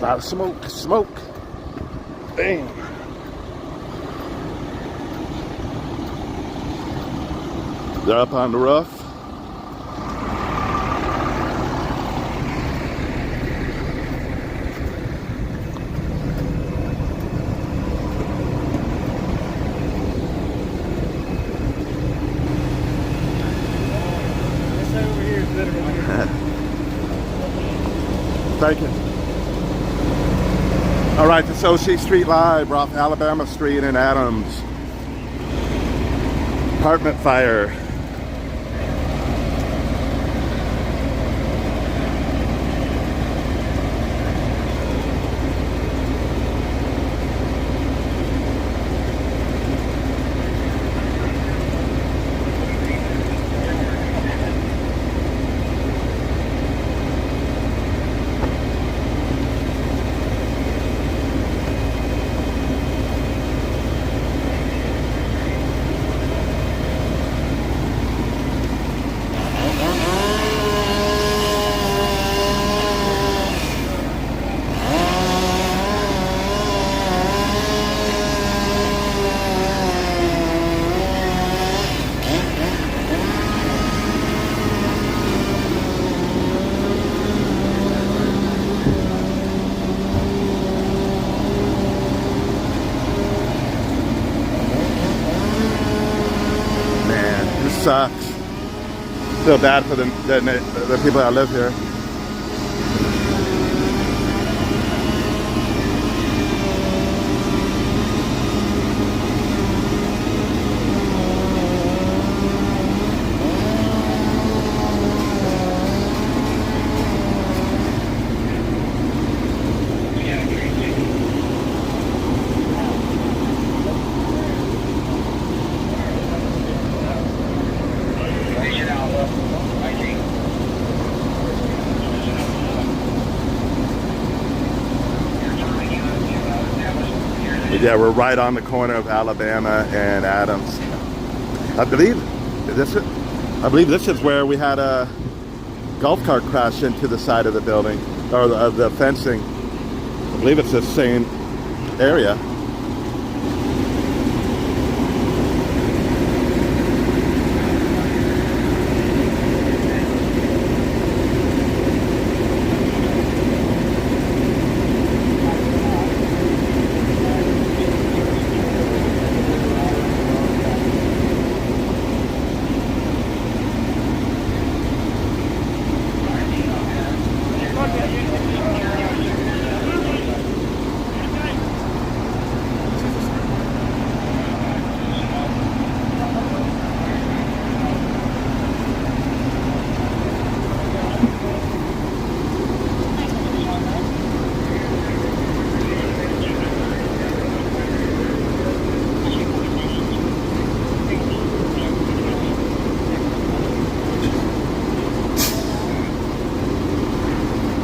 lot of smoke, smoke. Bam. They're up on the roof. Thank you. All right, this OC Street Live. We're off Alabama Street in Adams. Apartment fire. Sucks. Feel bad for the people that live here. Yeah, we're right on the corner of Alabama and Adams. I believe this is where we had a golf cart crash into the side of the building, or the fencing. I believe it's the same area.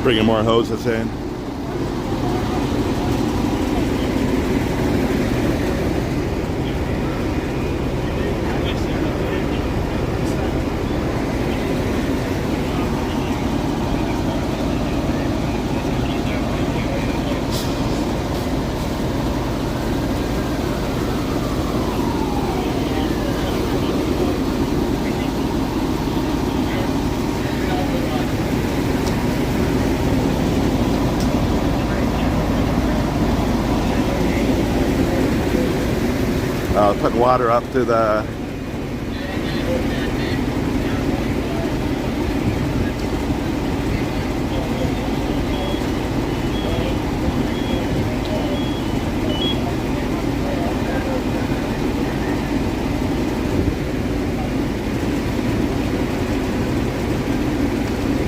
Bringing more hoses in. Put water up to the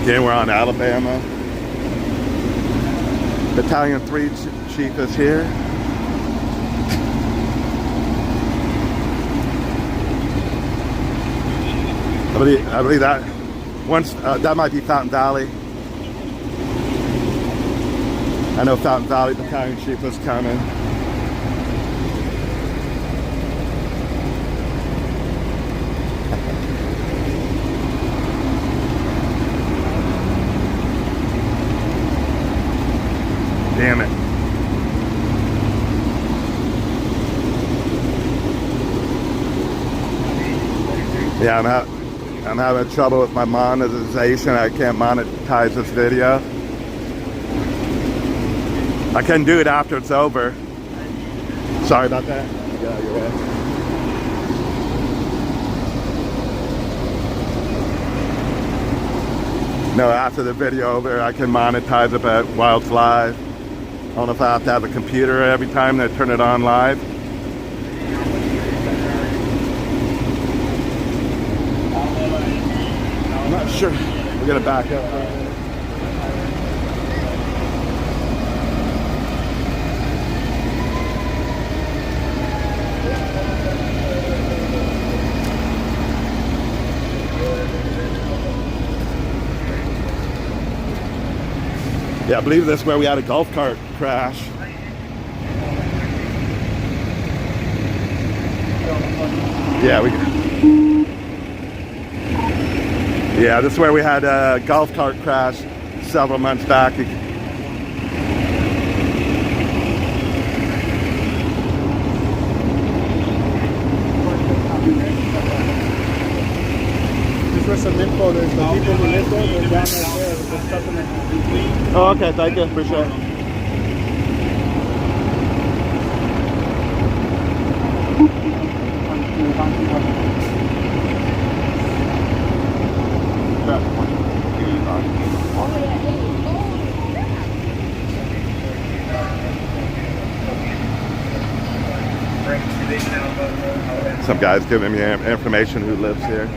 again, we're on Alabama. Battalion 3 Chief is here. I believe that once that might be Fountain Valley. I know Fountain Valley Battalion Chief is coming. Damn it. Yeah, I'm having trouble with my monetization. I can't monetize this video. I can do it after it's over. Sorry about that. Yeah, you're right. No, after the video over, I can monetize it, but while it's live. I don't know if I have to have a computer every time they turn it on live. I'm not sure. We're gonna back up for a minute. Yeah, I believe this is where we had a golf cart crash. Yeah, this is where we had a golf cart crash several months back. Is where some info, there's the people who live there, they're down right there, there's stuff in there. Oh, okay, thank you, appreciate it. Some guy's giving me information who lives here.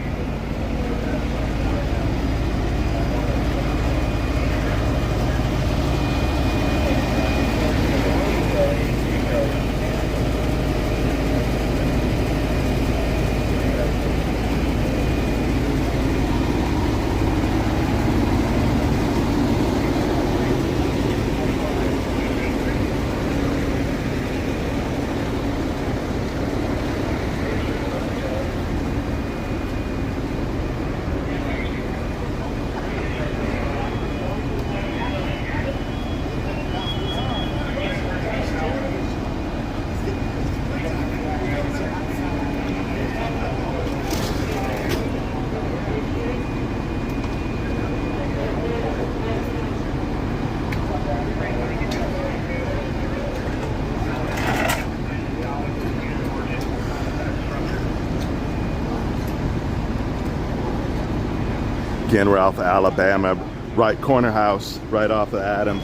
Again, we're off of Alabama, right corner house, right off of Adams.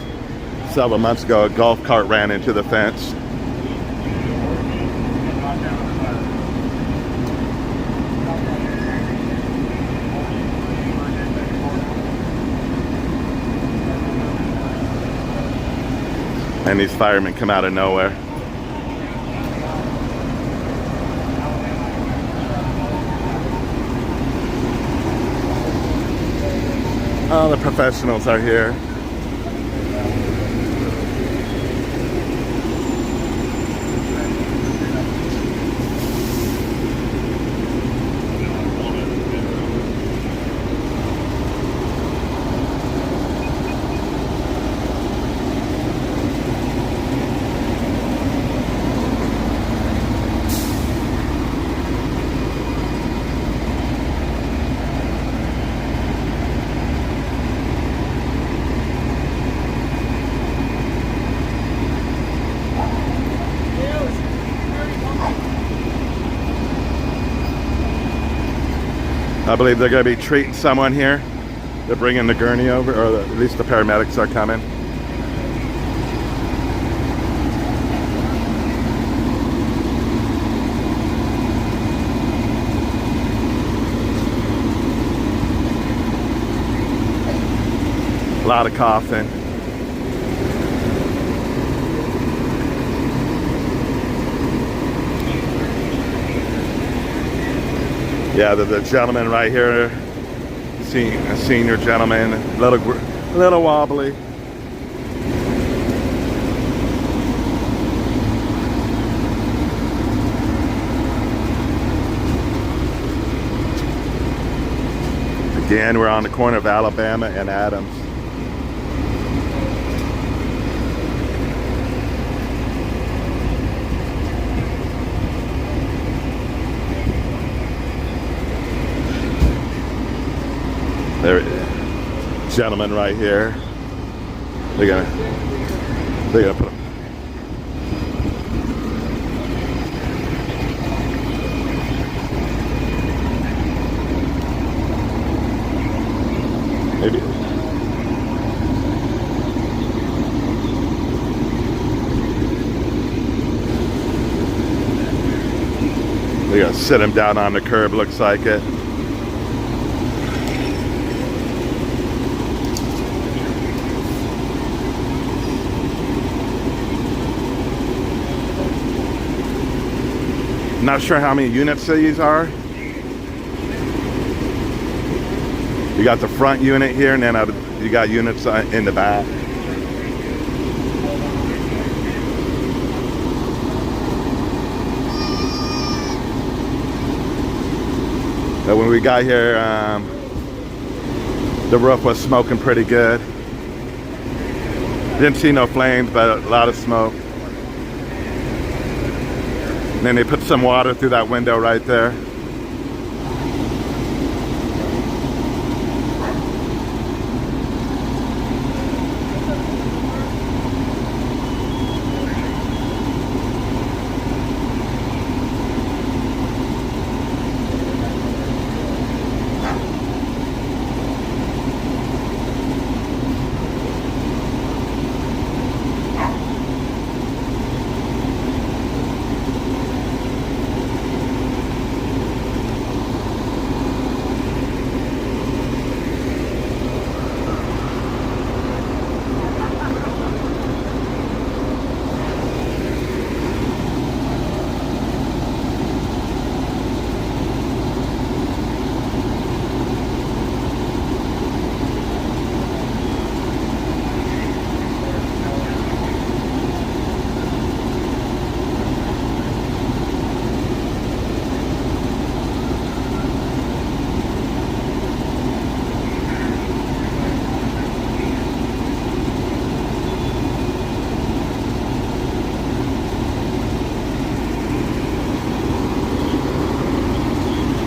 Several months ago, a golf cart ran into the fence. And these firemen come out of nowhere. Oh, the professionals are here. I believe they're going to be treating someone here. They're bringing the gurney over, or at least the paramedics are coming. A lot of coughing. Yeah, the gentleman right here, a senior gentleman, a little wobbly. Again, we're on the corner of Alabama and Adams. gentleman right here. They're gonna put him. Maybe. They're gonna sit him down on the curb, looks like it. Not sure how many units these are. You got the front unit here, and then you got units in the back. But when we got here, the roof was smoking pretty good. Didn't see no flames, but a lot of smoke. And then they put some water through that window right there.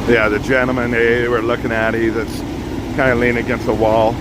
Yeah, the gentleman they were looking at, he's kind of leaning against the wall.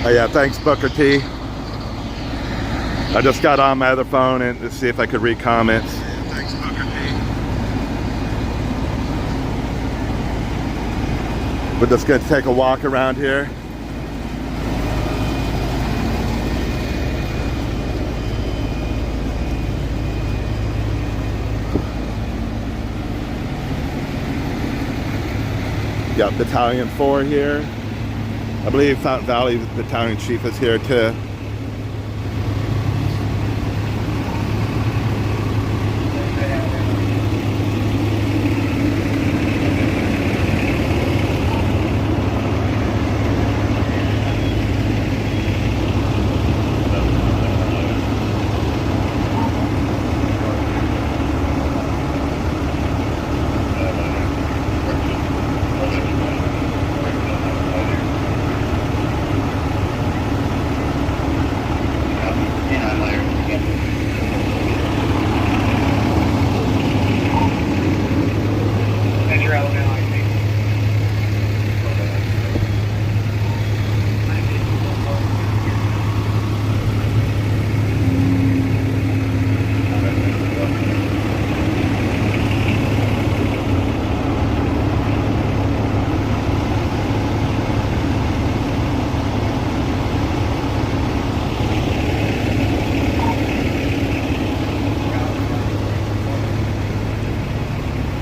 Oh yeah, thanks Booker T. I just got on my other phone and to see if I could read comments. Thanks Booker T. We're just gonna take a walk around here. Got Battalion 4 here. I believe Fountain Valley Battalion Chief is here too.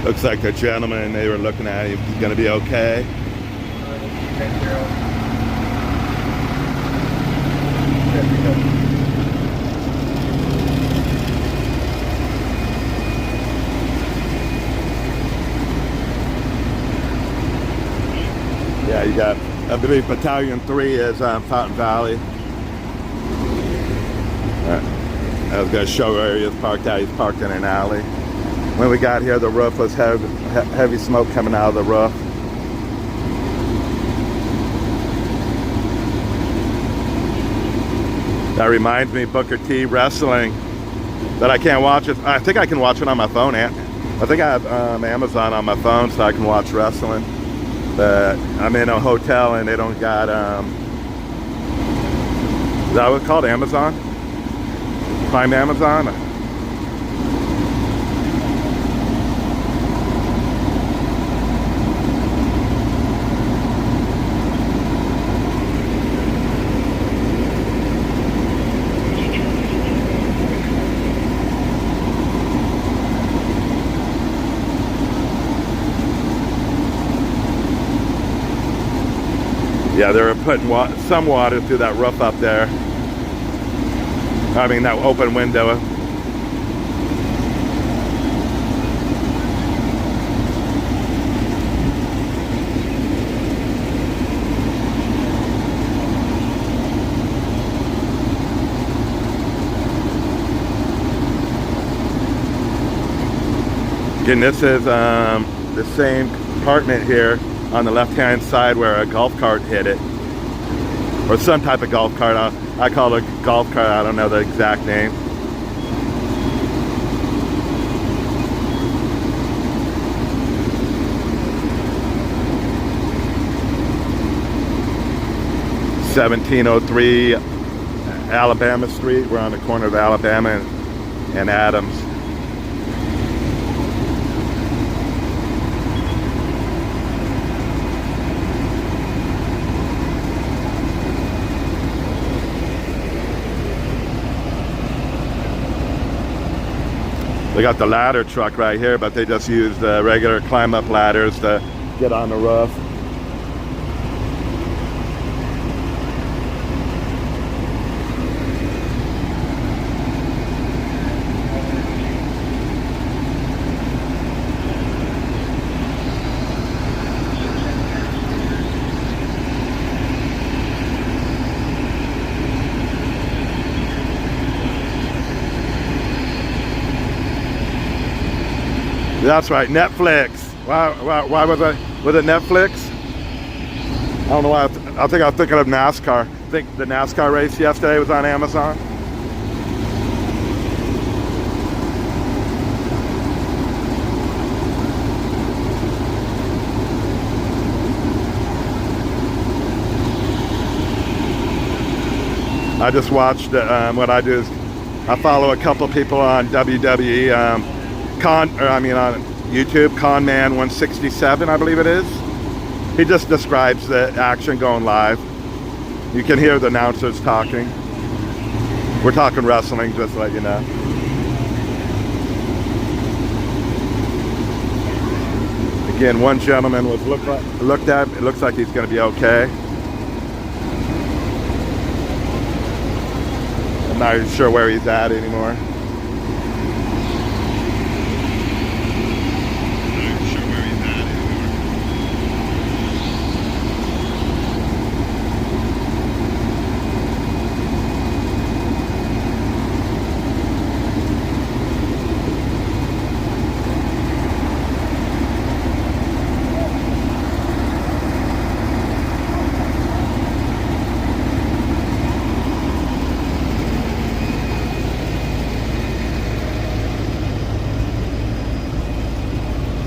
Looks like the gentleman they were looking at, he's going to be okay. Yeah, you got, I believe Battalion 3 is Fountain Valley. I was going to show where he was parked at. He's parked in an alley. When we got here, the roof was heavy smoke coming out of the roof. That reminds me, Booker T wrestling, that I can't watch it. I think I can watch it on my phone. I think I have Amazon on my phone, so I can watch wrestling. But I'm in a hotel and they don't got, is that what it's called, Amazon? Prime Amazon? Yeah, they were putting some water through that roof up there. I mean, that open window. Again, this is the same apartment here on the left-hand side where a golf cart hit it, or some type of golf cart. I call it a golf cart. I don't know the exact name. (1703) Alabama Street. We're on the corner of Alabama and Adams. They got the ladder truck right here, but they just use the regular climb-up ladders to get on the roof. That's right, Netflix. Why was it Netflix? I don't know why. I think I was thinking of NASCAR. I think the NASCAR race yesterday was on Amazon. I just watched, what I do is I follow a couple people on WWE, on YouTube, Conman 167, I believe it is. He just describes the action going live. You can hear the announcers talking. We're talking wrestling, just to let you know. Again, one gentleman was looked at. It looks like he's going to be okay. I'm not even sure where he's at anymore.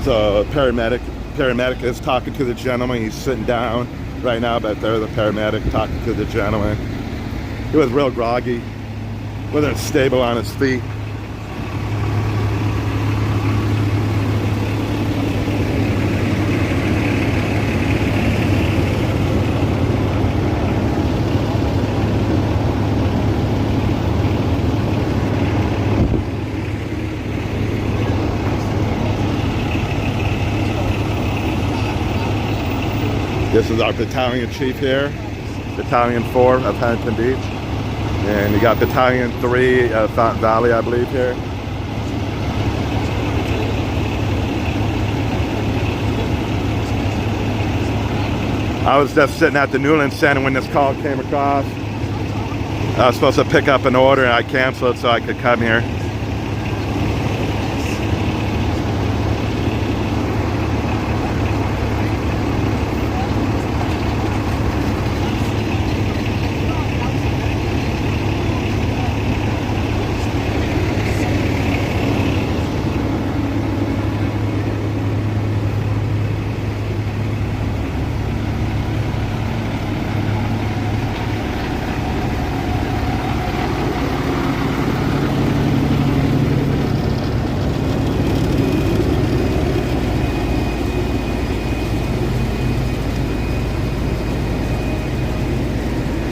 So paramedic is talking to the gentleman. He's sitting down right now, but there's the paramedic talking to the gentleman. He was real groggy, wasn't stable on his feet. This is our battalion chief here, Battalion 4 of Huntington Beach. And you got Battalion 3 of Fountain Valley, I believe, here. I was just sitting at the Newland Center when this call came across. I was supposed to pick up an order and I canceled so I could come here.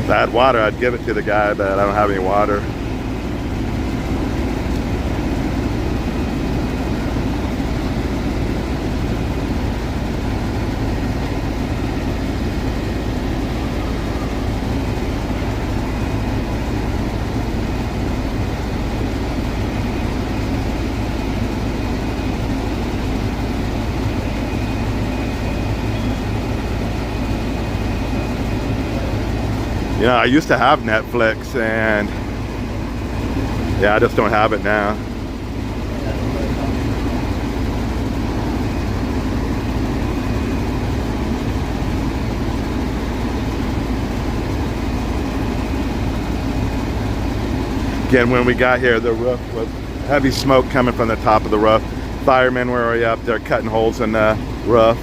If I had water, I'd give it to the guy, but I don't have any water. You know, I used to have Netflix, and yeah, I just don't have it now. Again, when we got here, the roof was heavy smoke coming from the top of the roof. Firemen were already up there cutting holes in the roof.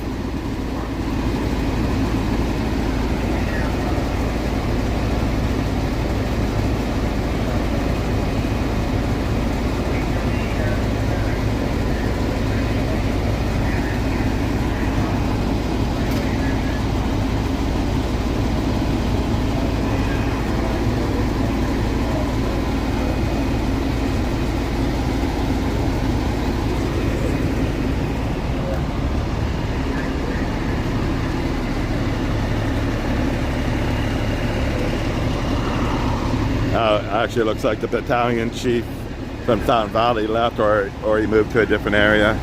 Actually, it looks like the battalion chief from Fountain Valley left, or he moved to a different area.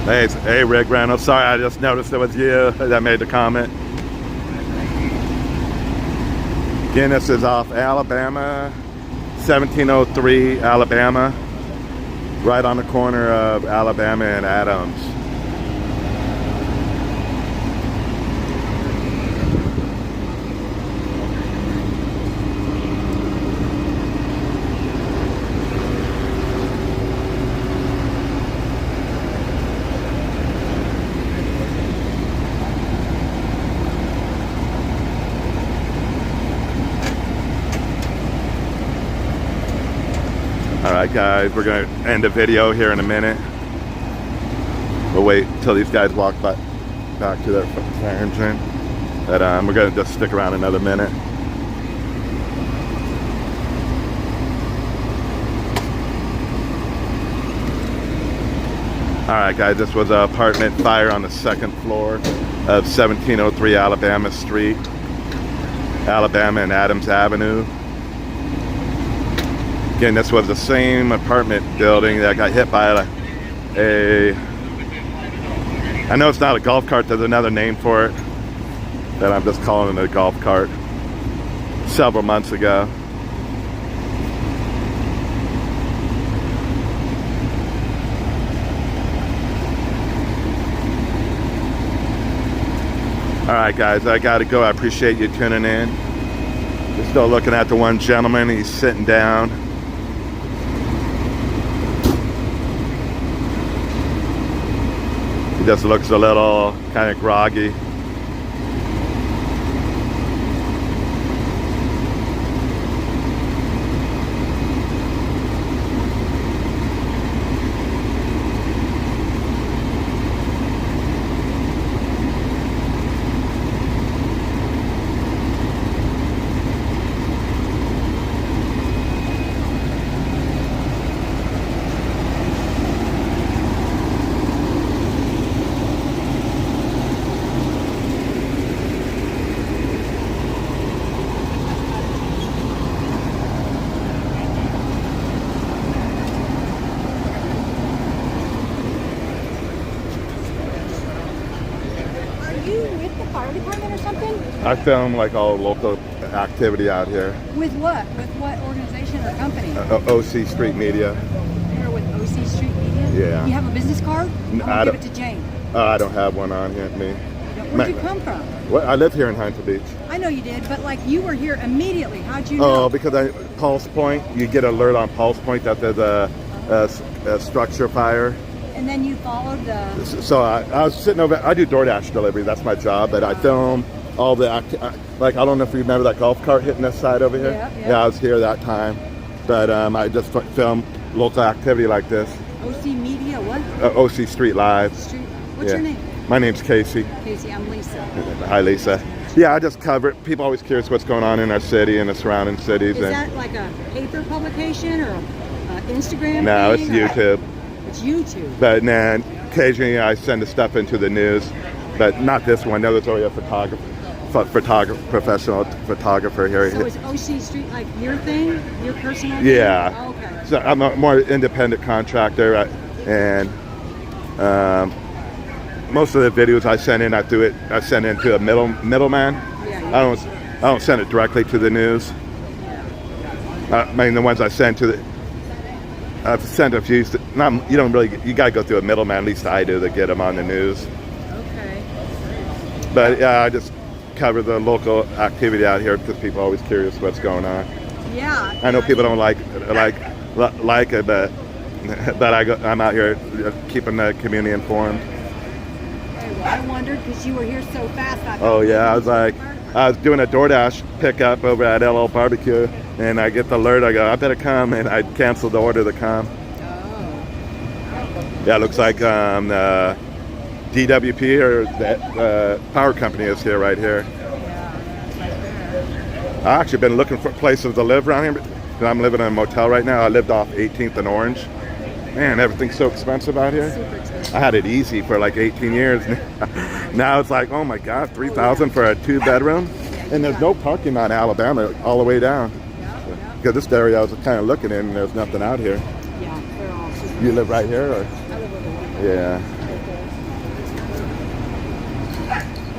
Hey, Rick Reynolds. Sorry, I just noticed it was you that made the comment. Again, this is off Alabama, 1703 Alabama. Right on the corner of Alabama and Adams. Alright guys, we're going to end the video here in a minute. We'll wait until these guys walk back to their fire engine. But we're going to just stick around another minute. Alright guys, this was an apartment fire on the second floor of 1703 Alabama Street, Alabama and Adams Avenue. Again, this was the same apartment building that got hit by I know it's not a golf cart, there's another name for it, that I'm just calling it a golf cart, several months ago. Alright guys, I gotta go. I appreciate you tuning in. We're still looking at the one gentleman, he's sitting down. He just looks a little kind of groggy. I film like all local activity out here. With what? With what organization or company? OC Street Media. You're with OC Street Media? Yeah. You have a business card? I'm I gonna give don't- it to Jane. I don't have one on here. Me. Where'd you come from? Well, I live here in Huntington Beach. I know you did, but like you were here immediately. How'd you know? Oh, because Pulse Point, you get an alert on Pulse Point that there's a structure fire. And then you followed the... So I was sitting over, I do DoorDash delivery, that's my job, but I film all the, like, I don't know if you remember that golf cart hitting this side over here? Yeah. I was here that time, but I just film local activity like this. OC Media, what? OC Street Live. Street. What's your name? My name's Casey. Casey, I'm Lisa. Hi, Lisa. Yeah, I just cover it. People always curious what's going on in our city and the surrounding cities. Is that like a paper publication or Instagram? No, it's thing, or- YouTube. It's YouTube. But then occasionally I send the stuff into the news, but not this one. No, there's already a professional photographer here. So is OC Street like your thing? Your personal Yeah. thing? Oh, okay. So I'm a more independent contractor, and most of the videos I send in, I send into a middleman. Yeah. I don't send it directly to the news. I mean, the ones I send to the, I've sent a few. You don't really. You gotta go through a middleman. At least I do to get them on the news. Okay. But yeah, I just cover the local activity out here because people are always curious what's going on. Yeah. I know people don't like it, but I'm out here keeping the community informed. Okay, well, I wondered because you were here so fast. I thought Oh yeah, maybe I was doing a DoorDash pickup over at LL Barbecue, and I get the alert. I go, I better come, and I canceled the order to come. Oh. Yeah, it looks like DWP or the power company is here right here. I've actually been looking for places to live around here, because I'm living in a motel right now. I lived off 18th and Orange. Man, everything's so expensive out here. Super expensive. I had it easy for like 18 years. Now it's like, oh my God, $3,000 for a 2-bedroom, and there's no parking on Alabama all the way down. Because this area I was kind of looking in, and there's nothing out here. Yeah, they're all super. You live right here, or? I live over Yeah.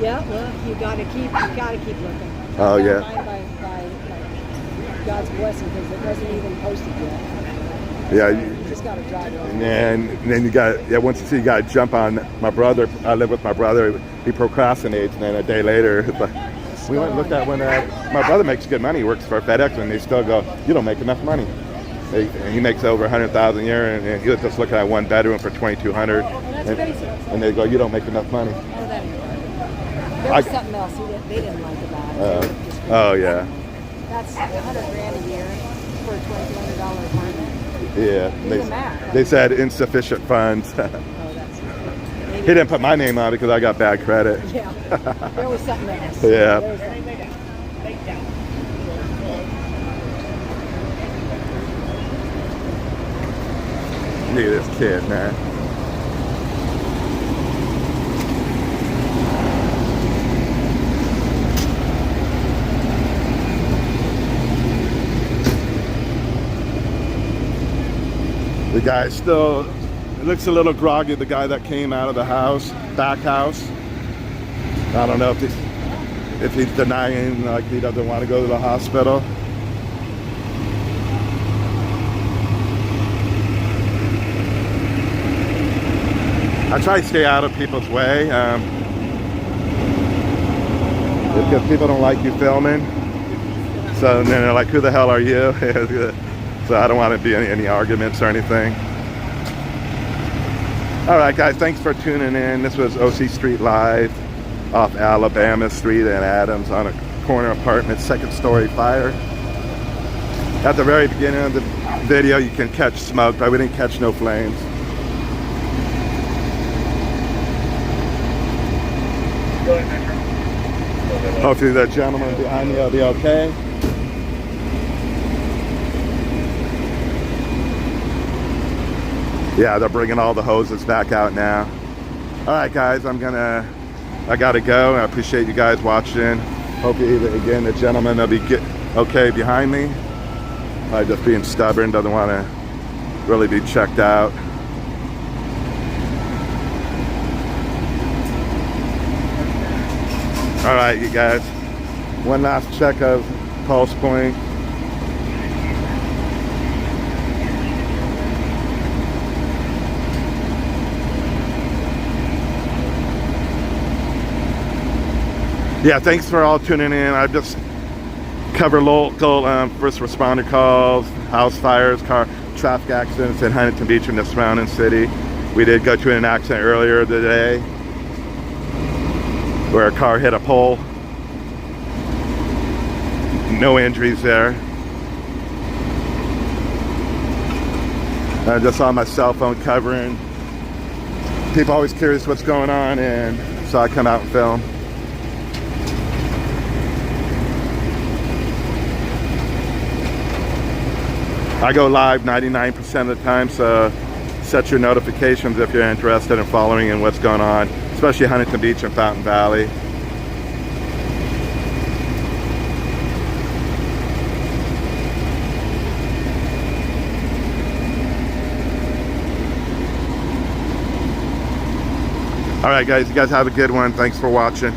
Yeah, well, you gotta keep looking. Oh, I yeah. found mine by like God's blessing because it wasn't even posted yet. Yeah. You just gotta drive over. And then you got, once you see, you got to jump on. My brother, I live with my brother, he procrastinates, and then a day later, it's like, we went and looked at when my brother makes good money. He works for FedEx, and they still go, you don't make enough money. He makes over $100,000 a year, and he was just looking at 1 bedroom for $2,200. That's crazy. And they go, you don't make enough money. Oh, that ain't right. There was something else they didn't like about it. Oh, yeah. That's $100,000 a year for a $2,200 apartment. Yeah. Do the math. They said insufficient funds. Oh, that's He didn't put my name on because I got bad credit. Yeah, there was something else. Yeah. There was something else. Look at this kid, man. The guy still, it looks a little groggy, the guy that came out of the house, back house. I don't know if he's denying, like he doesn't want to go to the hospital. I try to stay out of people's way because people don't like you filming. So then they're like, who the hell are you? So I don't want to be in any arguments or anything. All right, guys, thanks for tuning in. This was OC Street Live off Alabama Street and Adams on a corner apartment, 2nd story fire. At the very beginning of the video, you can catch smoke, but we didn't catch no flames. Hopefully the gentleman behind me will be okay. Yeah, they're bringing all the hoses back out now. All right, guys, I gotta go. I appreciate you guys watching. Hopefully, again, the gentleman will be okay behind me. By just being stubborn, doesn't want to really be checked out. All right, you guys. One last check of pulse point. Yeah, thanks for all tuning in. I just cover local first responder calls, house fires, car traffic accidents in Huntington Beach and the surrounding city. We did go to an accident earlier today where a car hit a pole. No injuries there. I'm just on my cell phone covering. People always curious what's going on, and so I come out and film. I go live 99% of the time, so set your notifications if you're interested in following in what's going on, especially Huntington Beach and Fountain Valley. All right, guys, you guys have a good one. Thanks for watching.